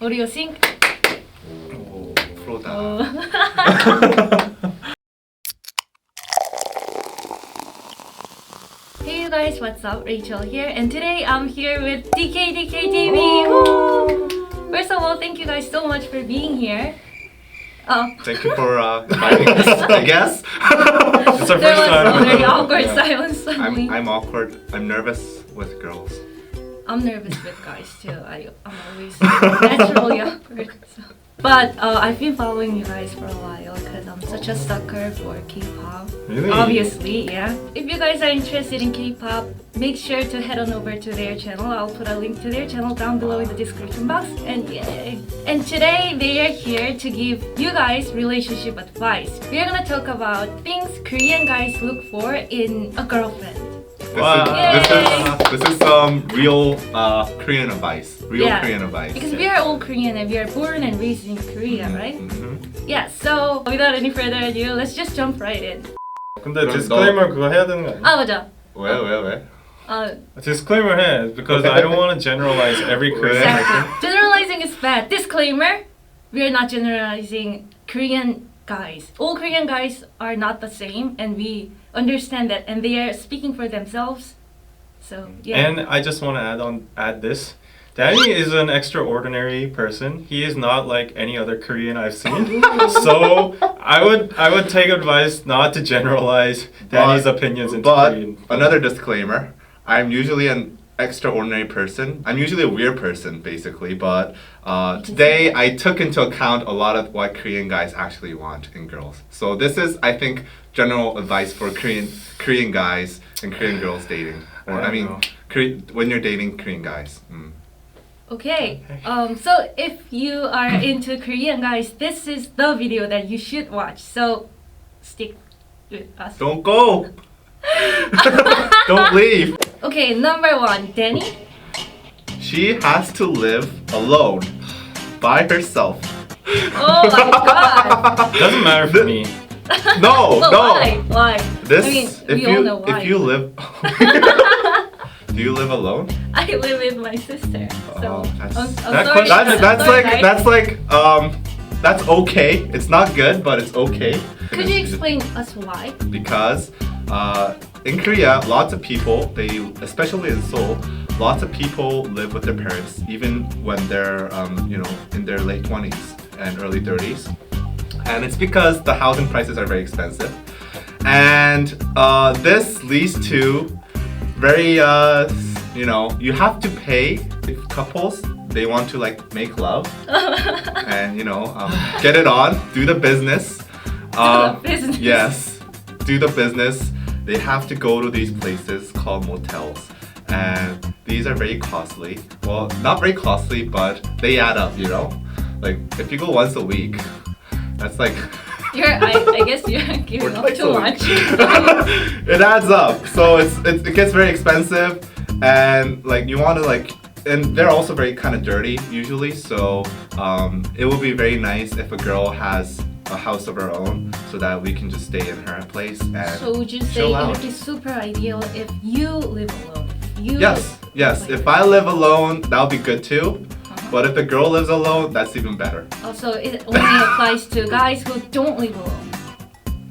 What do you think? 오, 프로다. Hey you guys, what's up? Rachel here, and today I'm here with DKDKTV. Woo! First of all, thank you guys so much for being here. Thank you for inviting us, I guess. It's our There first was time. a very awkward Yeah. silence suddenly. I'm awkward. I'm nervous with girls. I'm nervous with guys too. I'm always naturally awkward. So. But I've been following you guys for a while because I'm such a sucker for K-pop. Really? Obviously, yeah. If you guys are interested in K-pop, make sure to head on over to their channel. I'll put a link to their channel down below in the description box. And yay! And today they are here to give you guys relationship advice. We're gonna talk about things Korean guys look for in a girlfriend. This is some real Korean advice. Real Yeah. Korean advice. Because we are all Korean and we are born and raised in Korea, right? Mhm. Yeah, so without any further ado, let's just jump right in. 근데 disclaimer 그거 해야 되는 거 아니야? 아 맞아. 왜? Disclaimer 해 because I don't want to generalize every Korean. Exactly. Generalizing is bad. Disclaimer: we are not generalizing Korean guys. All Korean guys are not the same, and we understand that, and they are speaking for themselves. So yeah. And I just want to add this. Danny is an extraordinary person. He is not like any other Korean I've seen. So I would take advice not to generalize Danny's opinions into But Korean. another disclaimer: I'm usually an extraordinary person. I'm usually a weird person, basically. But today I took into account a lot of what Korean guys actually want in girls. So this is, I think, general advice for Korean guys and Korean girls dating. Or I mean, when you're dating Korean guys. Okay. So if you are into Korean guys, this is the video that you should watch. So stick with us. Don't go. Don't leave. Okay, number 1, Danny. She has to live alone, by herself. Oh my god. Doesn't matter for me. No, But no. Why? This, I mean, if we all know why. if you live, do you live alone? I live with my sister. So Oh, that's- I'm that sorry. question- I'm That's sorry, like guys. that's okay. It's not good, but it's okay. Could you explain us why? Because in Korea, lots of people, especially in Seoul, lots of people live with their parents even when they're in their late 20s and early 30s. And it's because the housing prices are very expensive. And this leads to very you have to pay if couples they want to like make love and get it on, do the business. Business. Yes, do the business. They have to go to these places called motels, and these are very costly. Well, not very costly, but they add up. Like if you go once a week, that's like I guess you're giving up twice too a much. it adds up. So it gets very expensive, and like you want to and they're also very kind of dirty usually. So it would be very nice if a girl has a house of her own, so that we can just stay in her place and So would you say chill it out. would be super ideal if you live alone? Yes. Like- If I live alone, that would be good too. But if the girl lives alone, that's even better. Also, it only applies to guys who don't live alone.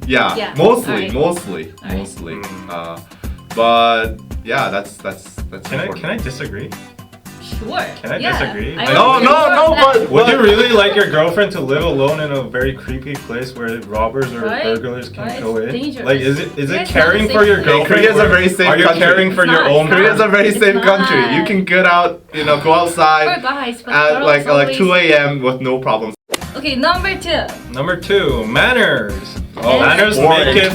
Yeah, Yeah, mostly. alright. But yeah, that's Can important. I disagree? Sure. Can I Yeah. disagree? I No, would no, agree no, with that. but- Would you really like your girlfriend to live alone in a very creepy place where robbers or Right, burglars can right, go it's in? dangerous. Like, is it Yeah, it's caring not a for safe your place. girlfriend? Korea's a or very safe Are you country. caring for It's your not, own? it's Korea's a very It's safe not. country. You can get out, go outside For guys, but at girls like always... 2 a.m. with no problems. Okay, number 2. Number 2, manners. Oh, Manners boring. make it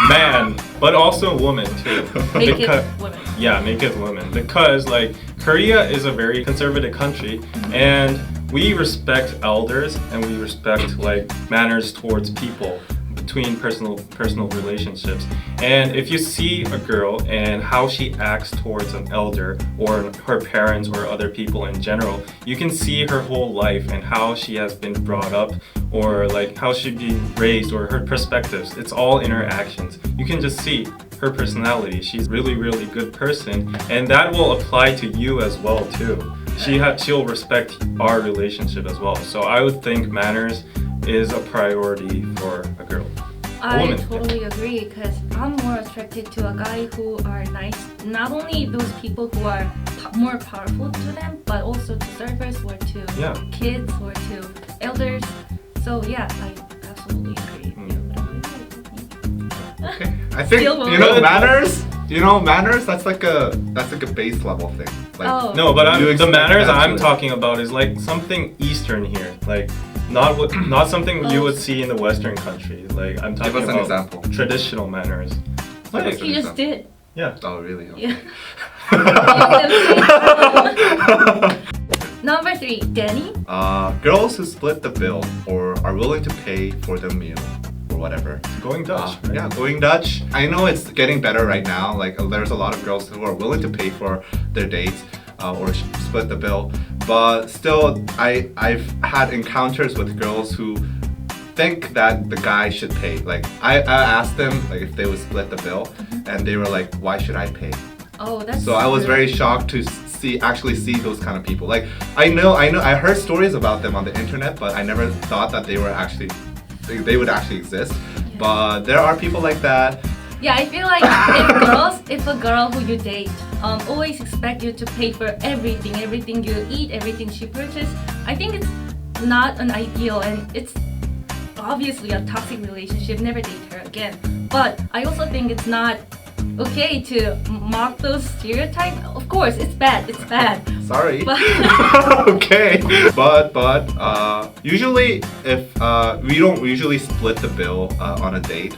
man, but also woman too. Make Because- it women. Yeah, make it women. Because like Korea is a very conservative country, and we respect elders and we respect like manners towards people between personal relationships. And if you see a girl and how she acts towards an elder or her parents or other people in general, you can see her whole life and how she has been brought up, or like how she's been raised, or her perspectives. It's all in her actions. You can just see her personality. She's really good person, and that will apply to you as well too. she'll respect our relationship as well. So I would think manners is a priority for a girl. I woman, totally agree because I'm more attracted to a guy who are nice. Not only those people who are more powerful to them, but also to servers or to kids or to elders. So yeah, I absolutely agree. Okay. I think manners. That's like a base level thing. Like, no, but the manners I'm to talking about is like something Eastern here, like not something you would see in the Western country. Like I'm talking Give us an about example. Traditional manners. Like, He just did. Yeah. Oh really? Okay. Yeah. Number 3, Danny. Girls who split the bill or are willing to pay for the meal or whatever. Going Dutch. Right? Yeah, going Dutch. I know it's getting better right now. Like there's a lot of girls who are willing to pay for their dates or split the bill. But still, I've had encounters with girls who think that the guy should pay. Like I asked them like if they would split the bill, and they were like, "Why should I pay?" Oh, that's so I was very shocked to actually see those kind of people. Like I heard stories about them on the internet, but I never thought that they would actually exist. Yeah. But there are people like that. Yeah, I feel like if a girl who you date always expect you to pay for everything you eat, everything she purchases, I think it's not an ideal, and it's obviously a toxic relationship. Never date her again. But I also think it's not okay to mock those stereotypes. Of course, it's bad. It's bad. Sorry. But okay. But usually if we don't usually split the bill on a date.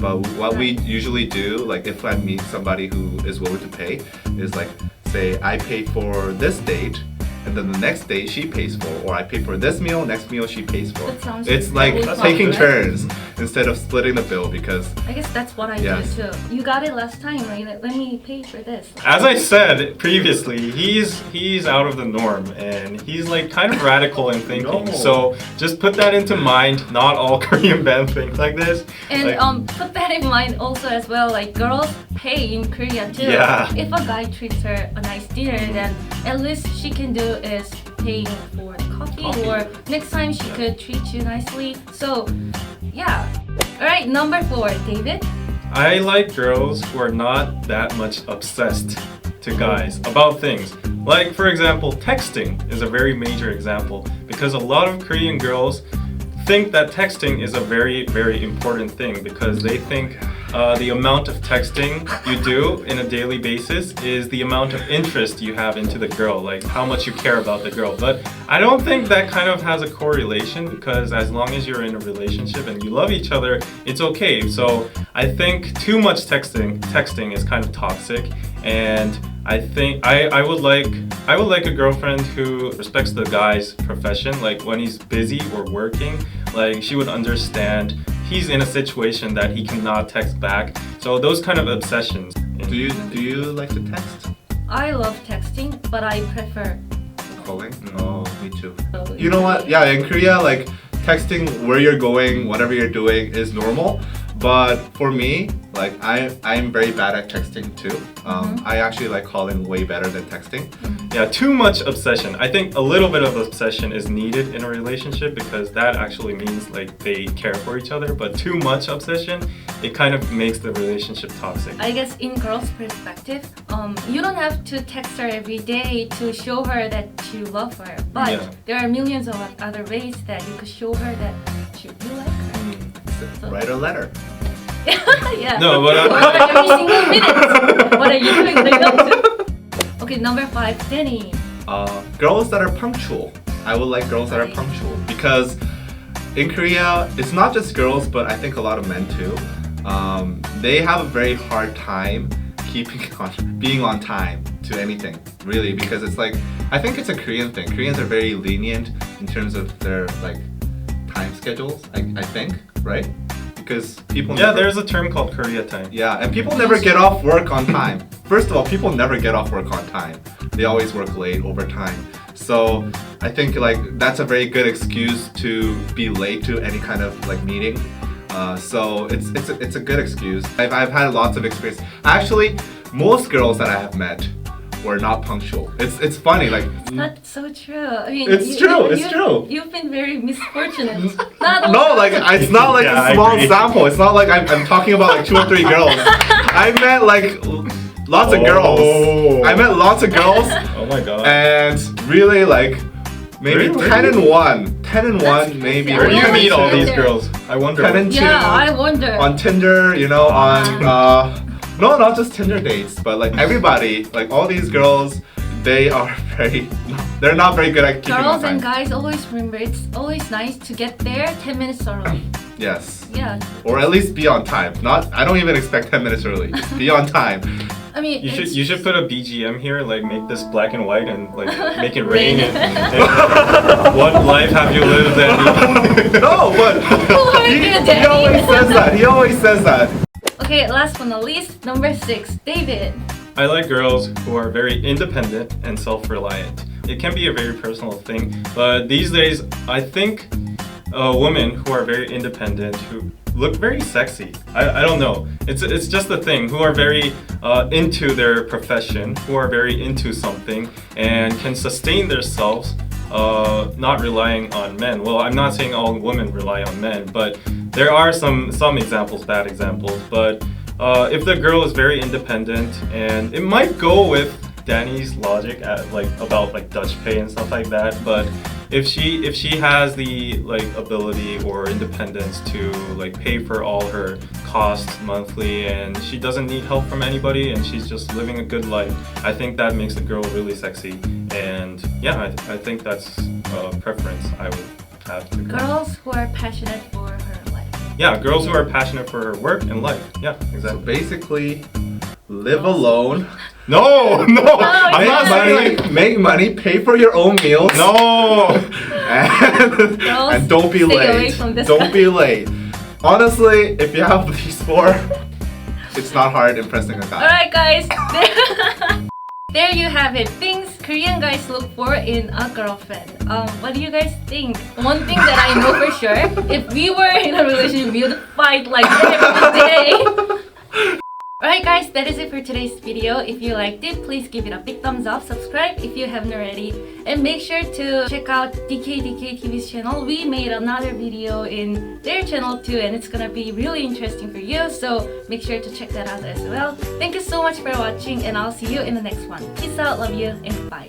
But what we usually do, like if I meet somebody who is willing to pay, is like say I pay for this date, and then the next date she pays for, or I pay for this meal, next meal she pays for. That sounds it's like really taking fun, right? turns instead of splitting the bill because I guess that's what I Yeah. do too. You got it last time, right? Let me pay for this. As I said previously, he's out of the norm and he's like kind of radical in thinking. No. So just put that into mind. Not all Korean men think like this. And Like, put that in mind also as well, like girls pay in Korea too. Yeah. If a guy treats her a nice dinner, then at least she can do is paying for the coffee, or next time she could treat you nicely. So yeah. Alright, number 4, David. I like girls who are not that much obsessed to guys about things. Like for example, texting is a very major example because a lot of Korean girls think that texting is a very, very important thing because they think the amount of texting you do in a daily basis is the amount of interest you have into the girl, like how much you care about the girl. But I don't think that kind of has a correlation because as long as you're in a relationship and you love each other, it's okay. So I think too much texting is kind of toxic, and I think I would like a girlfriend who respects the guy's profession. Like when he's busy or working, like she would understand he's in a situation that he cannot text back. So those kind of obsessions. do you like to text? I love texting, but I prefer Calling? No, me too. calling. You know what? Yeah, in Korea, like texting where you're going, whatever you're doing is normal. But for me, like I'm very bad at texting too. I actually like calling way better than texting. Yeah, too much obsession. I think a little bit of obsession is needed in a relationship because that actually means like they care for each other. But too much obsession, it kind of makes the relationship toxic. I guess in girls' perspective, you don't have to text her every day to show her that you love her. But Yeah. there are millions of other ways that you could show her that you like her. So- Write a letter. Yeah. No, but every single minute. What are you doing? Okay, number 5, Danny. Girls that are punctual. I would like girls that are punctual because in Korea, it's not just girls, but I think a lot of men too. They have a very hard time being on time to anything, really, because it's like I think it's a Korean thing. Koreans are very lenient in terms of their like time schedules. I think, right? Because people there's a term called Korea time. Yeah, and people never get off work on time. First of all, people never get off work on time. They always work late, overtime. So I think like that's a very good excuse to be late to any kind of like meeting. So it's a good excuse. I've had lots of experience. Actually, most girls that I have met were not punctual. It's funny, like That's so true. I mean, It's true, it's true. You've been very misfortunate. Not no, all- like it's not like Yeah, a I small agree. sample. It's not like I'm talking about like 2 or 3 girls. I meant like lots of Oh. girls. I met lots of girls, Oh my god. and really like maybe Really? 10 and 1, 10 and 1, maybe. crazy. Where do you 10 meet and all 2. these girls? I wonder. 10 and 2 Yeah, I wonder. on Tinder, you know, on no, not just Tinder dates, but like everybody, like all these girls, they're not very good at keeping Girls on and time. guys always remember it's always nice to get there 10 minutes early. Yes. Yeah, Or at least be on time. I don't even expect 10 minutes early. Just be on time. I mean, You should put a BGM here, like make this black and white and like make it rain. and what life have you lived? And No, but are you, he Danny? always says that. He always says that. Okay, last but not least, number 6, David. I like girls who are very independent and self-reliant. It can be a very personal thing, but these days I think women who are very independent, who look very sexy. I don't know. It's just a thing. Who are very into their profession, who are very into something, and can sustain themselves, not relying on men. Well, I'm not saying all women rely on men, but there are some examples, bad examples. But if the girl is very independent, and it might go with Danny's logic about Dutch pay and stuff like that, but if she has the ability or independence to pay for all her costs monthly, and she doesn't need help from anybody, and she's just living a good life, I think that makes the girl really sexy. And yeah, I think that's a preference I would have to Girls who are passionate for her life. Yeah, girls who are passionate for her work and life. Yeah, So exactly. basically, live alone. No, I'm not yeah. saying Make money, pay for your own meals. no. And don't be stay away late. from this Don't guy. be late. Honestly, if you have these 4, it's not hard impressing a guy. Alright, guys. There you have it. Things Korean guys look for in a girlfriend. What do you guys think? One thing that I know for sure, if we were in a relationship, we would fight like every day. Alright guys, that is it for today's video. If you liked it, please give it a big thumbs up, subscribe if you haven't already, and make sure to check out DKDKTV's channel. We made another video in their channel too, and it's gonna be really interesting for you, so make sure to check that out as well. Thank you so much for watching, and I'll see you in the next one. Peace out, love you, and bye.